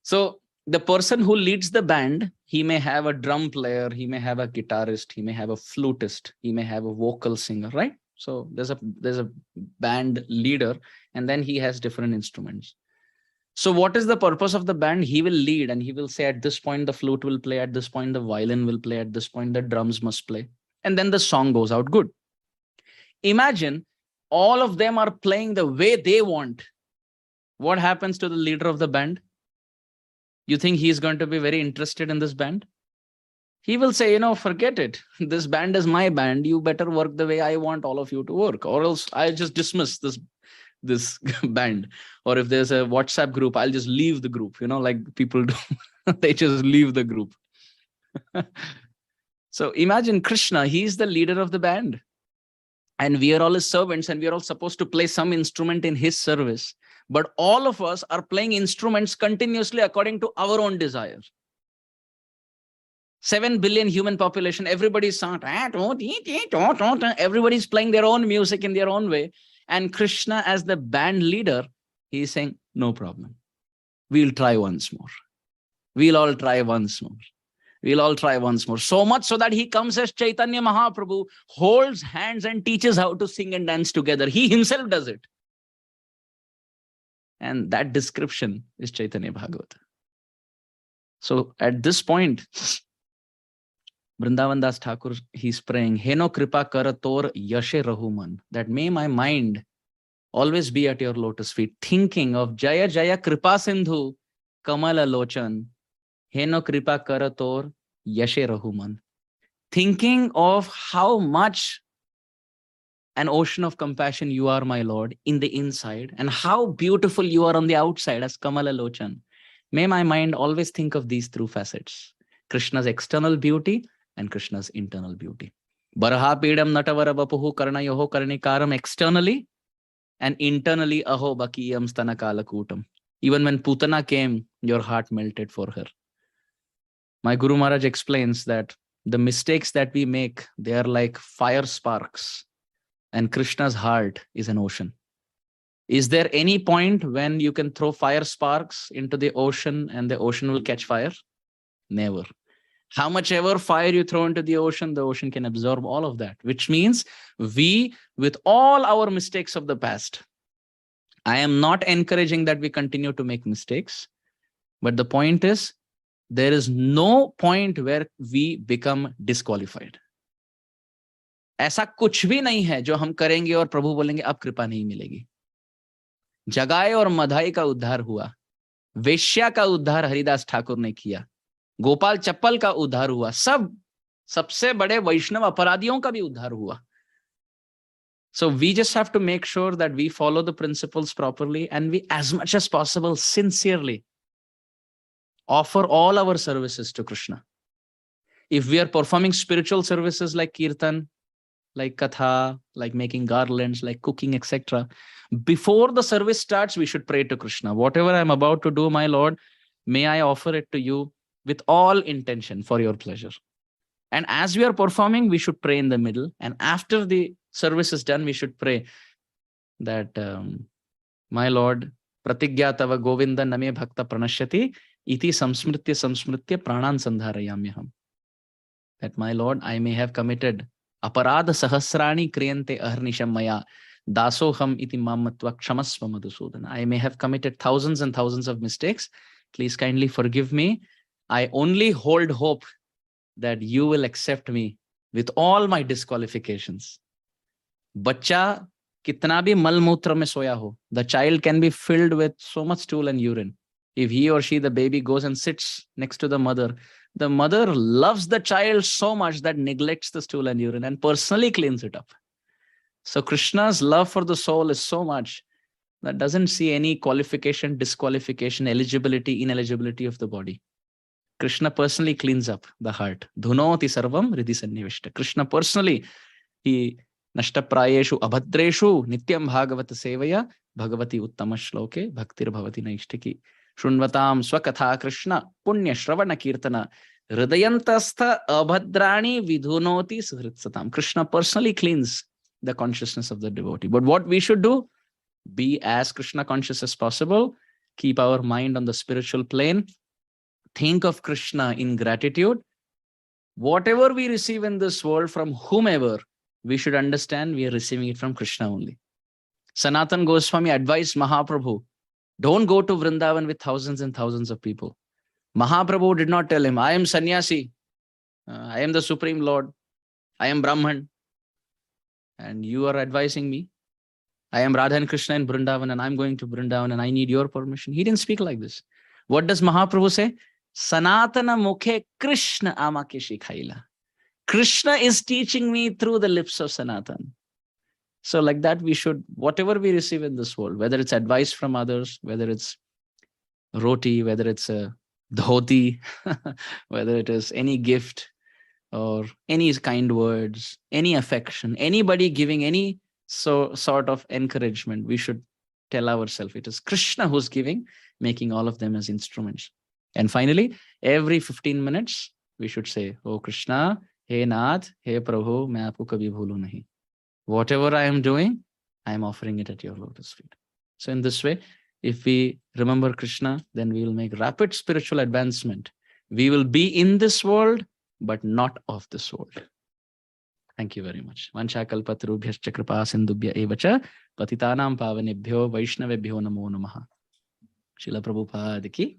[SPEAKER 1] so the person who leads the band, he may have a drum player, he may have a guitarist, he may have a flutist, he may have a vocal singer, right? So there's a band leader, and then he has different instruments. So what is the purpose of the band? He will lead and he will say, at this point, the flute will play, at this point, the violin will play, at this point, the drums must play. And then the song goes out good. Imagine all of them are playing the way they want. What happens to the leader of the band? You think he's going to be very interested in this band? He will say, you know, forget it. This band is my band. You better work the way I want all of you to work, or else I'll just dismiss this band. Or if there's a WhatsApp group, I'll just leave the group, you know, like people do. They just leave the group. So imagine Krishna, he's the leader of the band. And we are all his servants and we are all supposed to play some instrument in his service. But all of us are playing instruments continuously according to our own desire. 7 billion human population, everybody's everybody's playing their own music in their own way. And Krishna as the band leader, he's saying, no problem. We'll try once more. We'll all try once more. We'll all try once more. So much so that he comes as Chaitanya Mahaprabhu, holds hands and teaches how to sing and dance together. He himself does it. And that description is Chaitanya Bhagavata. So at this point, Vrindavan Das Thakur, he's praying, Heno kripa kar tor yashe rahuman, that may my mind Always be at your lotus feet, thinking of Jaya Jaya Kripa Sindhu, Kamala Lochan, Heno Kripa Karator, Yashe Rahuman. Thinking of how much an ocean of compassion you are, my Lord, in the inside, and how beautiful you are on the outside as Kamala Lochan. May my mind always think of these two facets, Krishna's external beauty and Krishna's internal beauty. Baraha Pedam Natavara Bapuhu Karnayoho Karnikaram externally, and internally Aho Bakiyam Stanakala Kutam. Even when Putana came, your heart melted for her. My Guru Maharaj explains that the mistakes that we make, they are like fire sparks, and Krishna's heart is an ocean. Is there any point when you can throw fire sparks into the ocean and the ocean will catch fire? Never. How much ever fire you throw into the ocean can absorb all of that, which means we, with all our mistakes of the past, I am not encouraging that we continue to make mistakes, but the point is, there is no point where we become disqualified. ऐसा कुछ भी नहीं है जो हम करेंगे और प्रभु बोलेंगे अब कृपा नहीं मिलेगी. जगाए और मधाई का उद्धार हुआ, वेश्या का उद्धार हरिदास ठाकुर ने किया, गोपाल चप्पल का उद्धार हुआ, सबसे बड़े वैष्णव अपराधियों का भी उद्धार हुआ. So we just have to make sure that we follow the principles properly, and we, as much as possible, sincerely offer all our services to Krishna. If we are performing spiritual services like kirtan, like katha, like making garlands, like cooking, etc., before the service starts, we should pray to Krishna. Whatever I'm about to do, my Lord, may I offer it to you with all intention for your pleasure. And as we are performing, we should pray in the middle. And after the service is done, we should pray that, my Lord, pratigya tava govinda name bhakta pranashyati iti samsmritya pranan sandharayamyaham. That, my Lord, I may have committed aparad sahasrani kriyante aharnisham maya dasoham iti mamatva kshamasva madhusudana. I may have committed thousands and thousands of mistakes. Please kindly forgive me. I only hold hope that you will accept me with all my disqualifications. Bachcha kitna bhi mal mutra mein soya ho, the child can be filled with so much stool and urine. If he or she, the baby, goes and sits next to the mother loves the child so much that neglects the stool and urine and personally cleans it up. So Krishna's love for the soul is so much that doesn't see any qualification, disqualification, eligibility, ineligibility of the body. Krishna personally cleans up the heart. Dhunoti sarvam riddhi sannivishta. Krishna personally, he nashtaprayeshu abhadreshu nityam bhagavata sevaya bhagavati uttama shloke bhaktir bhavati naishtiki. Shunvatam swakatha Krishna punya shravana kirtana hridayantastha abhadrani vidhunoti suhritsatam. Krishna personally cleans the consciousness of the devotee. But what we should do? Be as Krishna conscious as possible. Keep our mind on the spiritual plane. Think of Krishna in gratitude. Whatever we receive in this world from whomever, we should understand we are receiving it from Krishna only. Sanatan Goswami advised Mahaprabhu, don't go to Vrindavan with thousands and thousands of people. Mahaprabhu did not tell him, I am sannyasi, I am the Supreme Lord, I am Brahman, and you are advising me. I am Radha and Krishna in Vrindavan, and I'm going to Vrindavan, and I need your permission. He didn't speak like this. What does Mahaprabhu say? Sanatana mukhe Krishna amake shikhaila. Krishna is teaching me through the lips of Sanatan. So like that, we should, whatever we receive in this world, whether it's advice from others, whether it's roti, whether it's a dhoti, whether it is any gift or any kind words, any affection, anybody giving any sort of encouragement, we should tell ourselves it is Krishna who's giving, making all of them as instruments. And finally, every 15 minutes, we should say, Oh Krishna, Hey Nath, Hey Prabhu, main aapko kabhi bhulu nahi. Whatever I am doing, I am offering it at your lotus feet. So in this way, if we remember Krishna, then we will make rapid spiritual advancement. We will be in this world, but not of this world. Thank you very much. Vanchakalpatarubhyascha kripa sindubhya evacha patitanam pavanebhyo vaishnavebhyo namo namaha. Srila Prabhupada ki